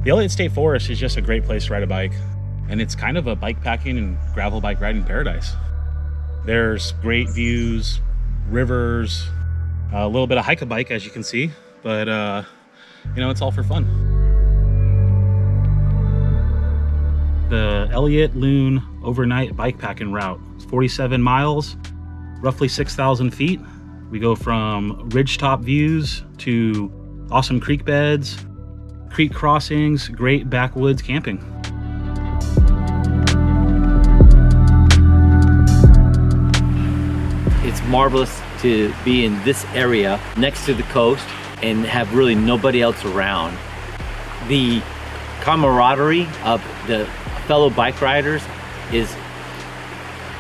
The Elliott State Forest is just a great place to ride a bike, and it's kind of a bike packing and gravel bike riding paradise. There's great views, rivers, a little bit of hike-a-bike as you can see, but you know, it's all for fun. The Elliott Loon Overnight Bikepacking route. It's 47 miles, roughly 6,000 feet. We go from ridgetop views to awesome creek beds, creek crossings, great backwoods camping. It's marvelous to be in this area next to the coast and have really nobody else around. The camaraderie of the fellow bike riders is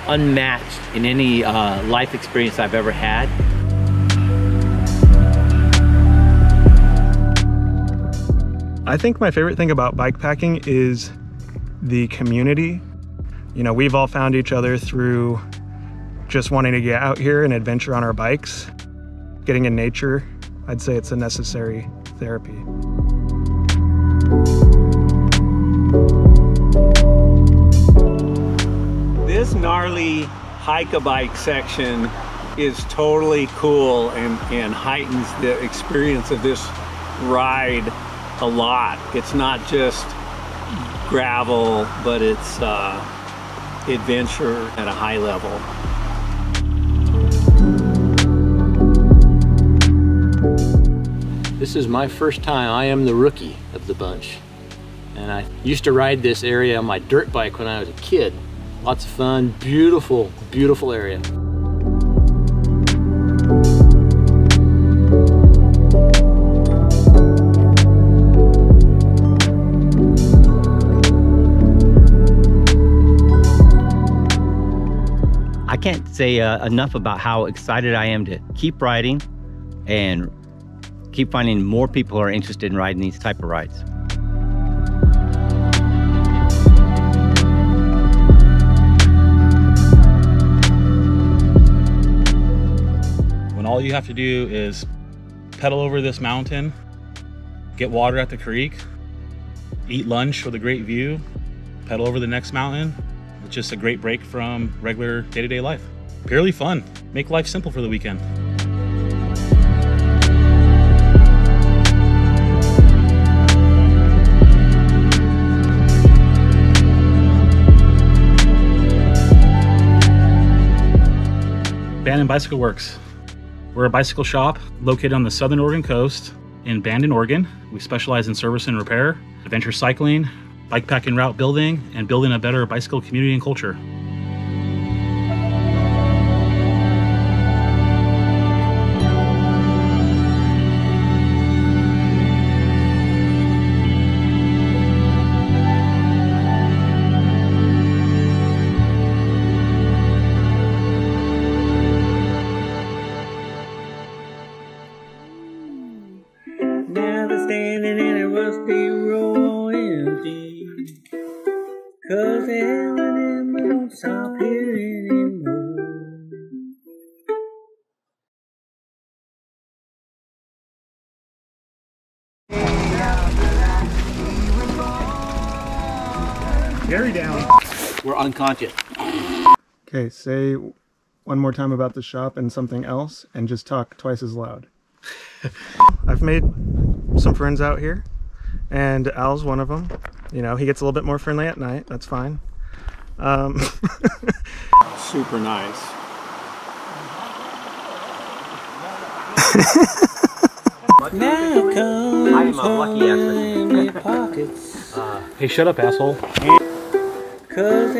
unmatched in any life experience I've ever had. I think my favorite thing about bikepacking is the community. You know, we've all found each other through just wanting to get out here and adventure on our bikes. Getting in nature, I'd say it's a necessary therapy. This gnarly hike-a-bike section is totally cool and heightens the experience of this ride a lot. It's not just gravel, but it's adventure at a high level. This is my first time. I am the rookie of the bunch. And I used to ride this area on my dirt bike when I was a kid. Lots of fun, beautiful, beautiful area. I can't say enough about how excited I am to keep riding and keep finding more people who are interested in riding these type of rides. When all you have to do is pedal over this mountain, get water at the creek, eat lunch with a great view, pedal over the next mountain. It's just a great break from regular day-to-day life. Purely fun. Make life simple for the weekend. Bandon Bicycle Works. We're a bicycle shop located on the southern Oregon coast in Bandon, Oregon. We specialize in service and repair, adventure cycling, bikepacking route building, and building a better bicycle community and culture. Standing in a rusty row empty, 'cause Ellen won't stop here anymore. Gary down. We're unconscious. Okay, say one more time about the shop and something else, and just talk twice as loud. I've made some friends out here, and Al's one of them. You know, he gets a little bit more friendly at night. That's fine. Super nice. Now comes I'm a lucky in your pockets, Hey, shut up, asshole. 'cause